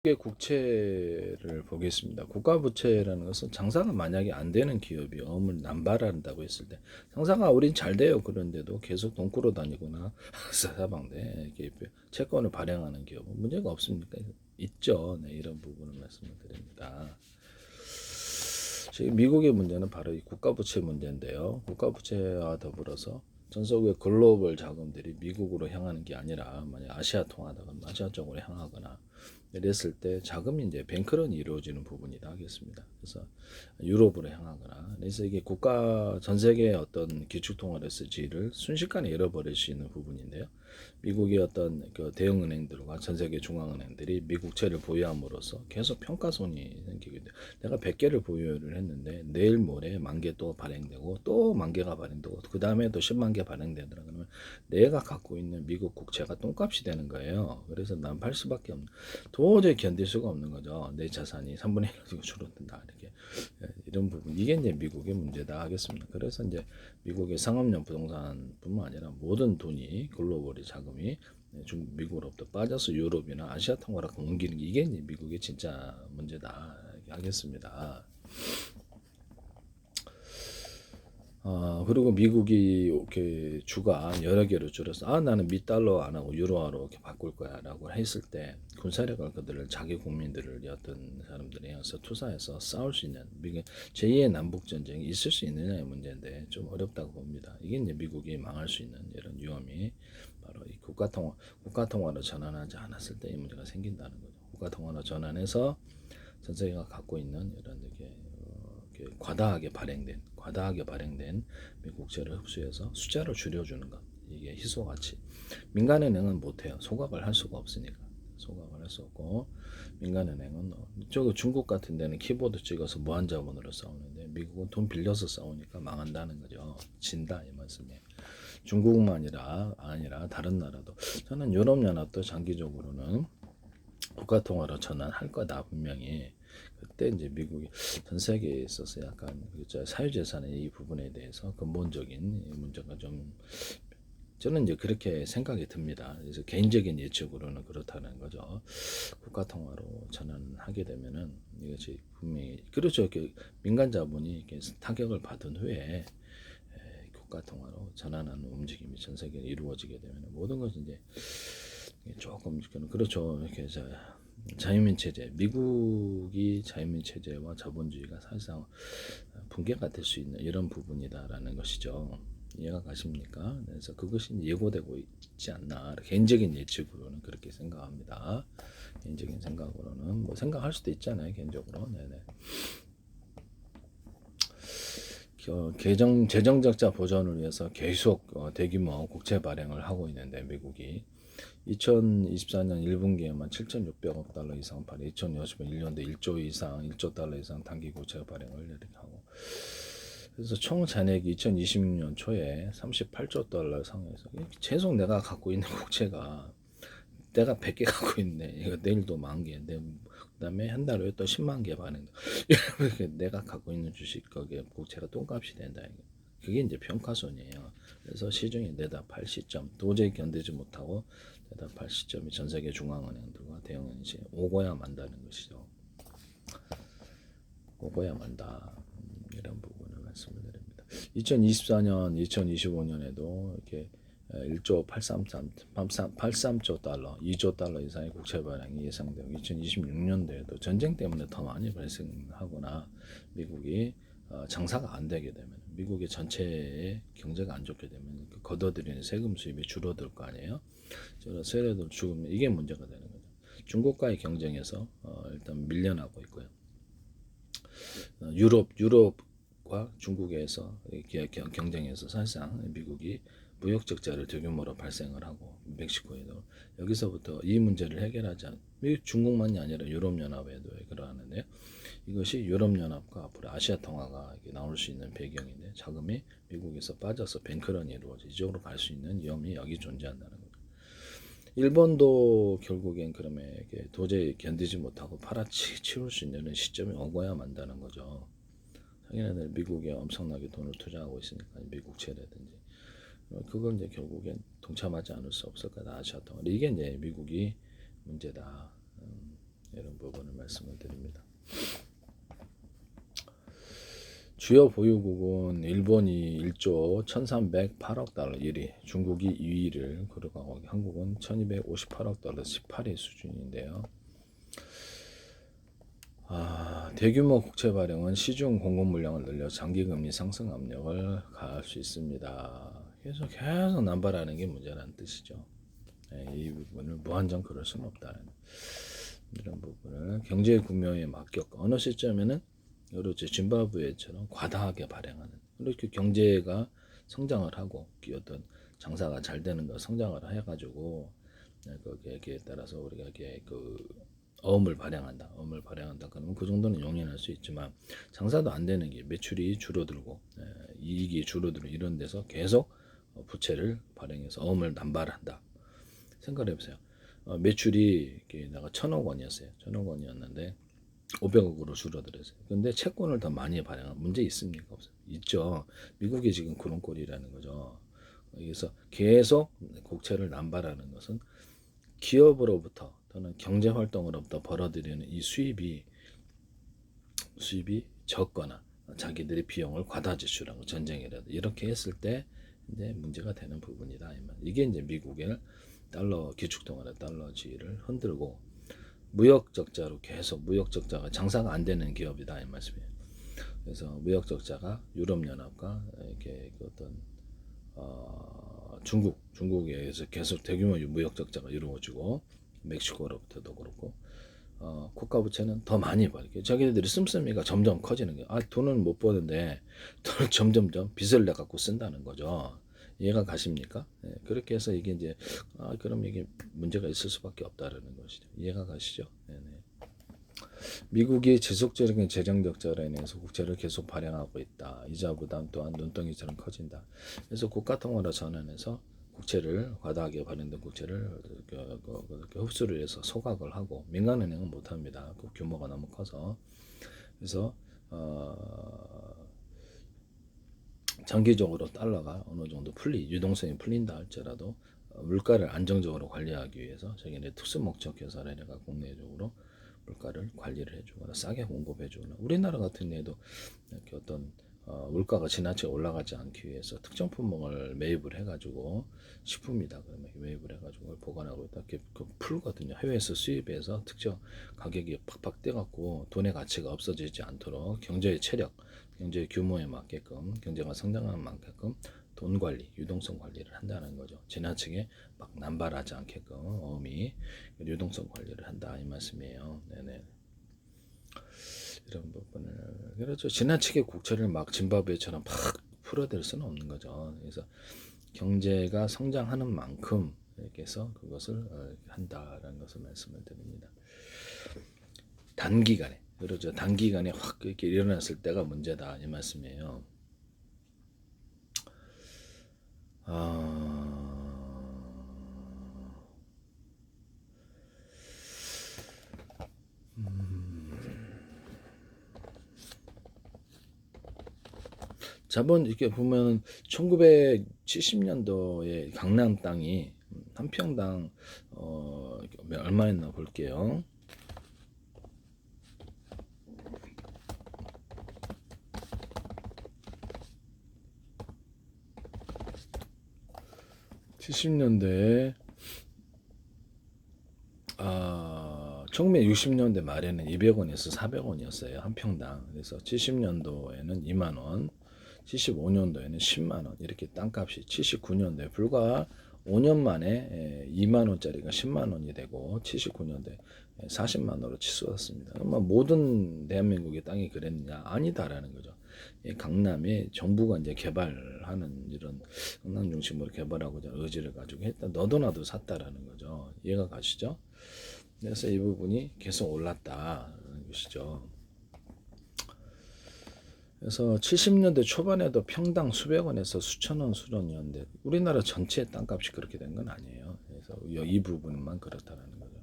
국채를 보겠습니다. 국가부채라는 것은 장사가 만약에 안 되는 기업이 어음을 남발한다고 했을 때 장사가 우린 잘 돼요. 그런데도 계속 돈 끌어 다니거나 사방대 채권을 발행하는 기업은 문제가 없습니까? 있죠. 네, 이런 부분을 말씀을 드립니다. 지금 미국의 문제는 바로 이 국가부채 문제인데요. 국가부채와 더불어서 전 세계 글로벌 자금들이 미국으로 향하는 게 아니라 만약 아시아 통하다가 아시아 쪽으로 향하거나 이랬을 때 자금이 이제 뱅크런이 이루어지는 부분이다 하겠습니다. 그래서 유럽으로 향하거나 그래서 이게 국가 전 세계의 어떤 기축통화레스지를 순식간에 잃어버릴 수 있는 부분인데요. 미국의 어떤 그 대형은행들과 전 세계 중앙은행들이 미국채를 보유함으로써 계속 평가손이 생기게 돼요. 내가 100개를 보유를 했는데 내일 모레 10,000개 또 발행되고 또 10,000개가 발행되고 그 다음에 또 10만 개 발행되더라 그러면 내가 갖고 있는 미국 국채가 똥값이 되는 거예요. 그래서 난 팔 수밖에 없는 도저히 견딜 수가 없는 거죠. 내 자산이 3분의 1로 줄어든다 이렇게 이런 부분 이게 이제 미국의 문제다 하겠습니다. 그래서 이제 미국의 상업용 부동산뿐만 아니라 모든 돈이 글로벌의 자금이 미국으로부터 빠져서 유럽이나 아시아 통화로 옮기는 게 이게 이제 미국의 진짜 문제다 하겠습니다. 그리고 미국이 이렇게 주가 여러 개로 줄여서 나는 미달러 안 하고 유로화로 이렇게 바꿀 거야라고 했을 때 군사력을 그들을 자기 국민들을 어떤 사람들이 해서 투사해서 싸울 수 있는 미국 제2의 남북 전쟁이 있을 수 있느냐의 문제인데 좀 어렵다고 봅니다. 이게 이제 미국이 망할 수 있는 이런 위험이 바로 이 국가 통화로 전환하지 않았을 때 이 문제가 생긴다는 거죠. 국가 통화로 전환해서 전 세계가 갖고 있는 이런 이렇게 과다하게 발행된 미국채를 흡수해서 숫자를 줄여주는 것 이게 희소같이 민간은행은 못해요. 소각을 할 수가 없으니까 소각을 할 수 없고 민간은행은 저기 중국 같은 데는 키보드 찍어서 무한자본으로 싸우는데 미국은 돈 빌려서 싸우니까 망한다는 거죠. 진다 이 말씀이에요. 중국만 아니라 다른 나라도 저는 유럽연합도 장기적으로는 국가통화로 전환할 거다 분명히. 그때 이제 미국이 전 세계에 있어서 약간 사유재산의 이 부분에 대해서 근본적인 문제가 좀 저는 이제 그렇게 생각이 듭니다. 그래서 개인적인 예측으로는 그렇다는 거죠. 국가통화로 전환하게 되면은 이것이 분명히 그렇죠. 민간 자본이 이렇게 타격을 받은 후에 국가통화로 전환하는 움직임이 전 세계에 이루어지게 되면 모든 것이 이제 조금 그렇죠. 이렇게 자유민 체제, 미국이 자유민 체제와 자본주의가 사실상 붕괴가 될 수 있는 이런 부분이다라는 것이죠. 이해가 가십니까? 그래서 그것이 예고되고 있지 않나 개인적인 예측으로는 그렇게 생각합니다. 개인적인 생각으로는 뭐 생각할 수도 있잖아요. 개인적으로. 네네. 재정 적자 보전을 위해서 계속 대규모 국채 발행을 하고 있는데 미국이 2024년 1분기에만 7,600억 달러 이상 발행, 2021년도 1조 이상, 1조 달러 이상 단기 국채 발행을 이렇게 하고 그래서 총 잔액이 2026년 초에 38조 달러 상에서 계속 내가 갖고 있는 국채가 내가 100개 갖고 있네. 이거 내일도 10,000개. 그다음에 한 달에 또 10만 개 반응. 이렇게 내가 갖고 있는 주식 거기에 국채가 똥값이 된다. 그게 이제 평가손이에요. 그래서 시중에 내다 팔 시점 도저히 견디지 못하고 내다 팔 시점이 전 세계 중앙은행들과 대형은행이 오고야 만다는 것이죠. 오고야 만다. 이런 부분을 말씀을 드립니다. 2024년, 2025년에도 이렇게 1조 83조 달러, 2조 달러 이상의 국채 발행이 예상되고 2026년도에도 전쟁 때문에 더 많이 발생하거나 미국이 장사가 안 되게 되면 미국의 전체의 경제가 안 좋게 되면 걷어들이는 세금 수입이 줄어들 거 아니에요. 세력들 죽으면 이게 문제가 되는 거죠. 중국과의 경쟁에서 일단 밀려나고 있고요. 유럽과 중국에서 경쟁에서 사실상 미국이 무역 적자를 대규모로 발생을 하고 멕시코에도 여기서부터 이 문제를 해결하지 않 중국만이 아니라 유럽연합에도 그러하는데요. 이것이 유럽연합과 앞으로 아시아 통화가 나올 수 있는 배경인데 자금이 미국에서 빠져서 뱅크런이 이루어져 이쪽으로 갈 수 있는 위험이 여기 존재한다는 거죠. 일본도 결국엔 그러면 도저히 견디지 못하고 팔아치울 수 있는 시점이 오고야 만다는 거죠. 자기네들 미국에 엄청나게 돈을 투자하고 있으니까 미국채라든지 그걸 이제 결국엔 동참하지 않을 수 없을 거다 아시아 통화. 이게 이제 미국이 문제다. 이런 부분을 말씀을 드립니다. 주요 보유국은 일본이 1조 1308억 달러 1위, 중국이 2위를 거두고 한국은 1258억 달러 18위 수준인데요. 대규모 국채 발행은 시중 공급 물량을 늘려 장기금리 상승 압력을 가할 수 있습니다. 계속 남발하는 게 문제라는 뜻이죠. 이 부분을 무한정 그럴 수는 없다는 이런 부분을 경제 구조에 맡겨 어느 시점에는 그렇죠. 짐바브웨처럼 과다하게 발행하는 이렇게 경제가 성장을 하고 어떤 장사가 잘 되는 거 성장을 해가지고 거기에 따라서 우리가 이게 어음을 발행한다. 그러면 그 정도는 용인할 수 있지만 장사도 안 되는 게 매출이 줄어들고 이익이 줄어들고 이런 데서 계속 부채를 발행해서 어음을 남발한다. 생각해 보세요. 매출이 내가 1,000억 원이었어요. 1,000억 원이었는데 500억으로 줄어들었어요. 근데 채권을 더 많이 발행한 문제 있습니까? 없어요. 있죠. 미국이 지금 그런 꼴이라는 거죠. 그래서 계속 국채를 남발하는 것은 기업으로부터 또는 경제 활동으로부터 벌어들이는 이 수입이 적거나 자기들의 비용을 과다 지출하고 전쟁이라도 이렇게 했을 때 이제 문제가 되는 부분이다. 이게 이제 미국의 달러 기축통화의 달러지를 흔들고 무역 적자로 계속 무역 적자가 장사가 안 되는 기업이다 이 말씀이에요. 그래서 무역 적자가 유럽 연합과 이렇게 어떤 중국에서 계속 대규모 무역 적자가 이루어지고 멕시코로부터도 그렇고 국가 부채는 더 많이 벌게 자기들이 씀씀이가 점점 커지는 게 돈은 못 버는데 돈을 점점점 빚을 내 갖고 쓴다는 거죠. 이해가 가십니까? 네, 그렇게 해서 이게 이제 그럼 이게 문제가 있을 수밖에 없다라는 것이죠. 이해가 가시죠? 네네. 미국이 지속적인 재정 적자로 인해서 국채를 계속 발행하고 있다. 이자 부담 또한 눈덩이처럼 커진다. 그래서 국가 통화로 전환해서 국채를 과다하게 발행된 국채를 흡수를 해서 소각을 하고 민간은행은 못합니다. 그 규모가 너무 커서 그래서 장기적으로 달러가 어느 정도 유동성이 풀린다 할지라도 물가를 안정적으로 관리하기 위해서 자기네 특수 목적 회사라든가 국내적으로 물가를 관리를 해주거나 싸게 공급해주거나 우리나라 같은 데도 이렇게 어떤 물가가 지나치게 올라가지 않기 위해서 특정 품목을 매입을 해가지고 식품이다 그러면 매입을 해가지고 보관하고 있다 이렇게 풀거든요. 해외에서 수입해서 특정 가격이 팍팍 뛰어갖고 돈의 가치가 없어지지 않도록 경제의 체력, 경제의 규모에 맞게끔 경제가 성장하는 만큼 돈 관리, 유동성 관리를 한다는 거죠. 지나치게 막 남발하지 않게끔 어미 유동성 관리를 한다 이 말씀이에요. 네네. 이런 부분을 그렇죠. 지나치게 국채를 막 짐바브웨처럼 막 풀어댈 수는 없는 거죠. 그래서 경제가 성장하는 만큼 이렇게 해서 그것을 한다라는 것을 말씀을 드립니다. 단기간에 그렇죠. 단기간에 확 이렇게 일어났을 때가 문제다 이 말씀이에요. 자본 이렇게 보면 1970년도에 강남 땅이 한 평당 얼마였나 볼게요. (70년대에) 1960년대 말에는 200원에서 400원이었어요 한 평당. 그래서 70년도에는 2만 원, 75년도에는 10만 원 이렇게 땅값이 79년도에 불과 5년 만에 2만 원짜리가 10만 원이 되고 79년도에 40만 원으로 치솟았습니다. 모든 대한민국의 땅이 그랬느냐? 아니다라는 거죠. 강남에 정부가 이제 개발하는 이런 강남 중심으로 개발하고자 의지를 가지고 했다. 너도 나도 샀다라는 거죠. 이해가 가시죠? 그래서 이 부분이 계속 올랐다는 것이죠. 그래서 70년대 초반에도 평당 수백 원에서 수천 원 수준이었는데 우리나라 전체 땅값이 그렇게 된 건 아니에요. 그래서 이 부분만 그렇다는 거죠.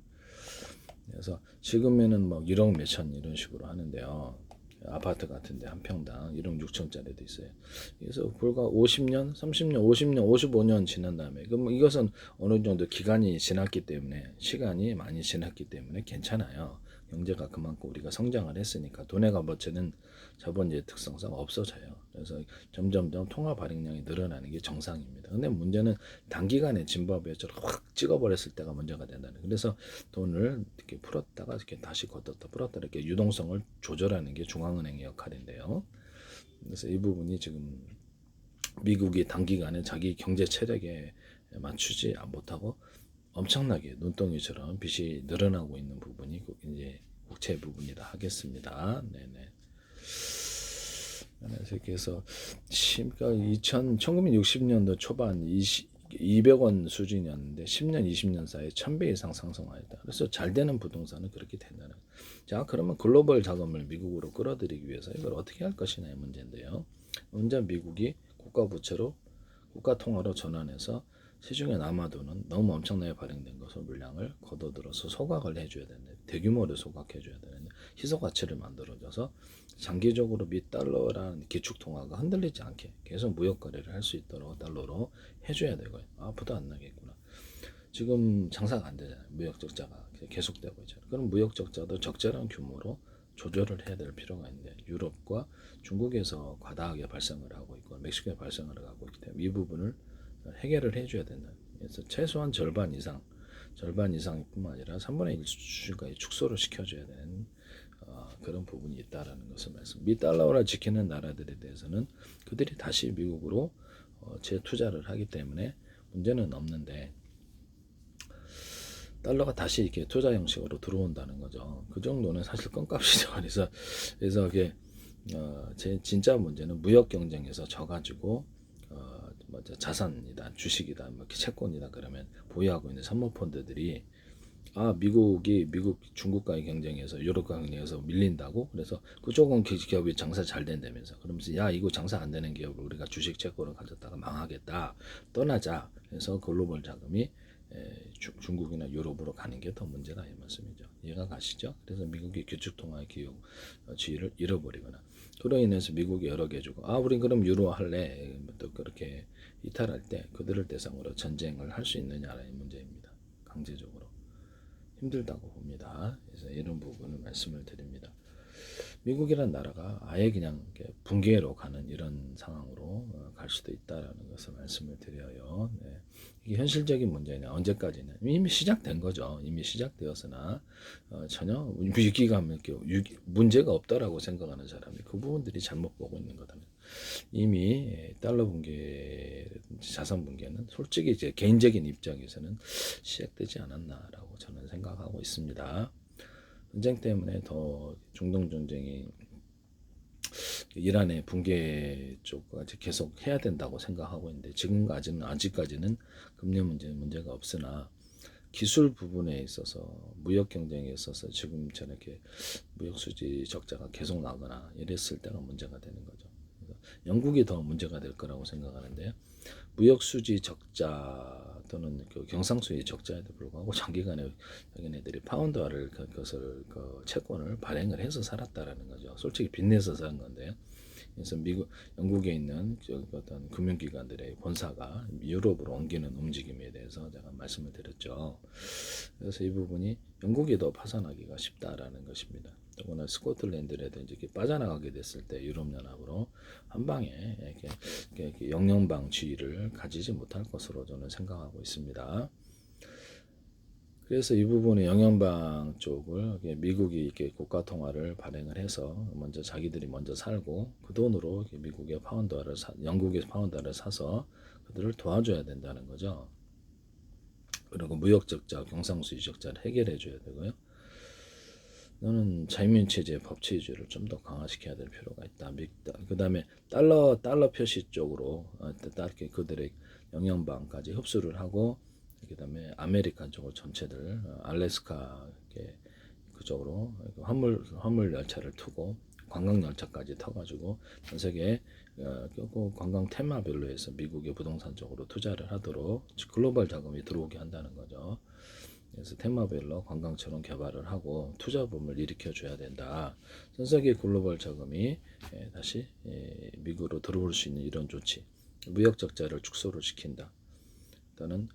그래서 지금에는 뭐 1억 몇천 이런 식으로 하는데요. 아파트 같은데 한 평당 1억 6천짜리도 있어요. 그래서 불과 50년, 30년, 50년, 55년 지난 다음에 그럼 이것은 어느 정도 기간이 지났기 때문에 시간이 많이 지났기 때문에 괜찮아요. 경제가 그만큼 우리가 성장을 했으니까 돈의 값어치는 자본주의 특성상 없어져요. 그래서 점점점 통화 발행량이 늘어나는 게 정상입니다. 근데 문제는 단기간에 짐바브웨처럼 확 찍어버렸을 때가 문제가 된다는 거예요. 그래서 돈을 이렇게 풀었다가 이렇게 다시 걷었다 풀었다 이렇게 유동성을 조절하는 게 중앙은행의 역할인데요. 그래서 이 부분이 지금 미국이 단기간에 자기 경제 체력에 맞추지 못하고 엄청나게 눈덩이처럼 빚이 늘어나고 있는 부분이 이제 국채 부분이라 하겠습니다. 네네. 그래서 1960년도 초반 200원 수준이었는데 10년, 20년 사이에 1000배 이상 상승하였다. 그래서 잘 되는 부동산은 그렇게 된다는 거예요. 자, 그러면 글로벌 자금을 미국으로 끌어들이기 위해서 이걸 어떻게 할 것이냐의 문제인데요. 먼저 미국이 국가 부채로 국가 통화로 전환해서 시중에 남아도는 너무 엄청나게 발행된 것을 물량을 걷어들어서 소각을 해줘야 되는데 대규모로 소각해줘야 되는데 희소 가치를 만들어줘서 장기적으로 미 달러라는 기축 통화가 흔들리지 않게 계속 무역 거래를 할 수 있도록 달러로 해줘야 되고요. 앞으로도 안 나겠구나. 지금 장사가 안 되잖아요. 무역 적자가 계속되고 있잖아요. 그럼 무역 적자도 적절한 규모로 조절을 해야 될 필요가 있는데 유럽과 중국에서 과다하게 발생을 하고 있고 멕시코에 발생을 하고 있기 때문에 이 부분을 해결을 해줘야 된다. 그래서 최소한 절반 이상뿐만 아니라 3분의 1 수준까지 축소를 시켜줘야 되는 그런 부분이 있다라는 것을 말씀. 미 달러를 지키는 나라들에 대해서는 그들이 다시 미국으로 재투자를 하기 때문에 문제는 없는데 달러가 다시 이렇게 투자 형식으로 들어온다는 거죠. 그 정도는 사실 껌값이죠. 그래서 그게 제 진짜 문제는 무역 경쟁에서 져가지고 자산이다, 주식이다, 뭐 채권이다 그러면 보유하고 있는 사모펀드들이 미국 중국과의 경쟁에서 유럽과 경쟁에서 밀린다고 그래서 그쪽은 기업이 장사 잘 된다면서 그러면서 야 이거 장사 안 되는 기업을 우리가 주식 채권을 가졌다가 망하겠다 떠나자 해서 글로벌 자금이 중국이나 유럽으로 가는 게 더 문제다 이 말씀이죠. 이해가 가시죠? 그래서 미국이 기축통화의 지위를 잃어버리거나 그로 인해서 미국이 여러 개 주고 우린 그럼 유로 할래 또 그렇게 이탈할 때 그들을 대상으로 전쟁을 할 수 있느냐라는 문제입니다. 강제적으로 힘들다고 봅니다. 그래서 이런 부분을 말씀을 드립니다. 미국이라는 나라가 아예 그냥 붕괴로 가는 이런 상황으로 갈 수도 있다라는 것을 말씀을 드려요. 네. 이게 현실적인 문제냐 언제까지는 이미 시작된 거죠. 이미 시작되었으나 전혀 위기가 문제가 없다라고 생각하는 사람이 그 부분들이 잘못 보고 있는 거다. 이미 달러 붕괴, 자산 붕괴는 솔직히 이제 개인적인 입장에서는 시작되지 않았나라고 저는 생각하고 있습니다. 전쟁 때문에 더 중동 전쟁이 이란의 붕괴 쪽까지 계속 해야 된다고 생각하고 있는데 아직까지는 금리 문제가 없으나 기술 부분에 있어서 무역 경쟁에 있어서 지금 저렇게 무역 수지 적자가 계속 나거나 이랬을 때가 문제가 되는 거죠. 영국이 더 문제가 될 거라고 생각하는데요. 무역 수지 적자 또는 그 경상수지 적자에도 불구하고 장기간에 자기네들이 파운드화를 그것을 채권을 발행을 해서 살았다라는 거죠. 솔직히 빚내서 산 건데요. 그래서 영국에 있는 어떤 금융기관들의 본사가 유럽으로 옮기는 움직임에 대해서 제가 말씀을 드렸죠. 그래서 이 부분이 영국이 더 파산하기가 쉽다라는 것입니다. 더구나 스코틀랜드라든지 이렇게 빠져나가게 됐을 때 유럽연합으로 한 방에 이렇게 영연방 지위를 가지지 못할 것으로 저는 생각하고 있습니다. 그래서 이 부분의 영연방 쪽을 미국이 이렇게 국가 통화를 발행을 해서 자기들이 먼저 살고 그 돈으로 미국의 영국의 파운드화를 사서 그들을 도와줘야 된다는 거죠. 그리고 무역 적자, 경상수지 적자를 해결해 줘야 되고요. 너는 자유민주주의 법치주의를 좀 더 강화시켜야 될 필요가 있다. 그 다음에 달러 표시 쪽으로 그들의 영연방까지 흡수를 하고 그 다음에 아메리칸 쪽을 전체들 알래스카 그쪽으로 화물 열차를 투고 관광 열차까지 타가지고 전 세계 관광 테마별로 해서 미국의 부동산 쪽으로 투자를 하도록 글로벌 자금이 들어오게 한다는 거죠. 그래서 테마별로 관광처럼 개발을 하고 투자붐을 일으켜 줘야 된다. 전 세계 글로벌 자금이 다시 미국으로 들어올 수 있는 이런 조치, 무역 적자를 축소를 시킨다. 또는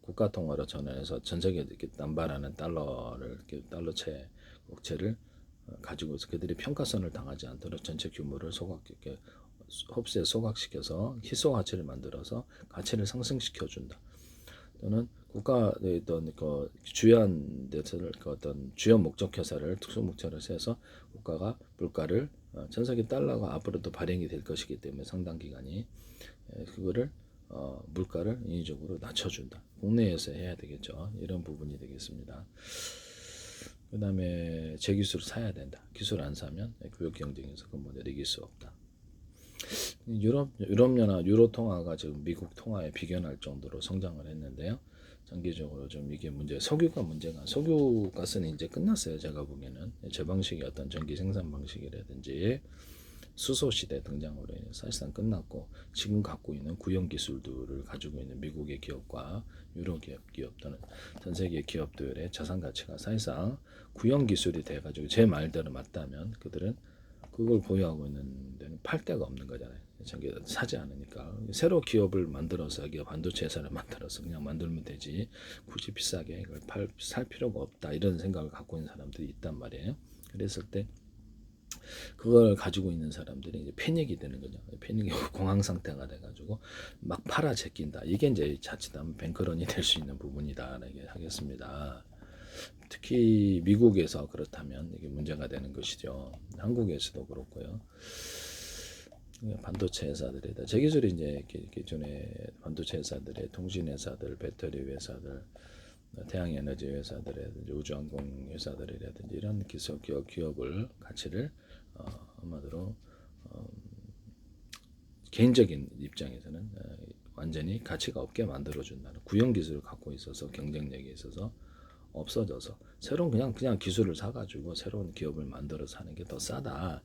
국가 통화로 전환해서 전 세계에 이렇게 남발하는 달러채 업체를 가지고 있어 그들이 평가선을 당하지 않도록 전체 규모를 흡수에 소각시켜서 희소 가치를 만들어서 가치를 상승시켜 준다. 또는 국가의 어떤 그 주요한 데서를 그 어떤 주요 목적 회사를 특수 목적으로 해서 국가가 물가를 전 세계 달러가 앞으로도 발행이 될 것이기 때문에 상당 기간이 그거를 물가를 인위적으로 낮춰준다. 국내에서 해야 되겠죠. 이런 부분이 되겠습니다. 그 다음에 제 기술을 사야 된다. 기술 안 사면 교육 경쟁에서 근본에 이길 수 없다. 유럽연합 유로 통화가 지금 미국 통화에 비견할 정도로 성장을 했는데요. 장기적으로 좀 이게 석유가 문제가 석유가스는 이제 끝났어요. 제가 보기에는 제 방식의 어떤 전기 생산 방식이라든지 수소 시대 등장으로 인해 사실상 끝났고 지금 갖고 있는 구형 기술들을 가지고 있는 미국의 기업과 유럽 기업 또는 전 세계 기업들의 자산 가치가 사실상 구형 기술이 돼가지고 제 말대로 맞다면 그들은 그걸 보유하고 있는 데는 팔 데가 없는 거잖아요. 전기 사지 않으니까 새로 기업을 만들어서 반도체 회사를 만들어서 그냥 만들면 되지 굳이 비싸게 이걸 살 필요가 없다 이런 생각을 갖고 있는 사람들이 있단 말이에요. 그랬을 때 그걸 가지고 있는 사람들이 이제 패닉이 되는 거죠. 패닉이 공황 상태가 돼가지고 막 팔아 제낀다. 이게 이제 자칫하면 뱅크런이 될 수 있는 부분이다라고 하겠습니다. 특히 미국에서 그렇다면 이게 문제가 되는 것이죠. 한국에서도 그렇고요. 반도체 회사들이다. 제 기술이 이제 기존의 반도체 회사들의 통신 회사들, 배터리 회사들, 태양에너지 회사들이라든지 우주항공 회사들이라든지 이런 기술 기업을 가치를 한마디로 개인적인 입장에서는 완전히 가치가 없게 만들어준다는 구형 기술을 갖고 있어서 경쟁력이 있어서 없어져서 새로운 그냥 기술을 사가지고 새로운 기업을 만들어서 하는 게 더 싸다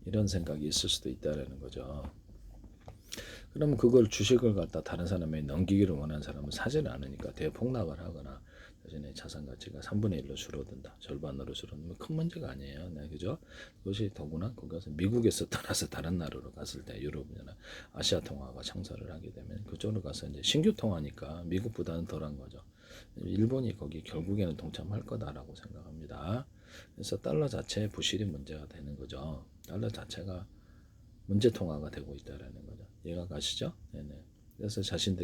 이런 생각이 있을 수도 있다라는 거죠. 그러면 그걸 주식을 갖다 다른 사람에 넘기기를 원하는 사람은 사지는 않으니까 대폭락을 하거나 자신의 자산 가치가 3분의 1로 줄어든다. 절반으로 줄어들면 큰 문제가 아니에요. 네, 그죠? 그것이 더구나 거기서 미국에서 떠나서 다른 나라로 갔을 때 유럽이나 아시아 통화가 창설을 하게 되면 그쪽으로 가서 이제 신규 통화니까 미국보다는 덜한 거죠. 일본이 거기 결국에는 동참할 거다라고 생각합니다. 그래서 달러 자체의 부실이 문제가 되는 거죠. 달러 자체가 문제 통화가 되고 있다라는 거죠. 이해가 가시죠? 네네. 그래서 자신들이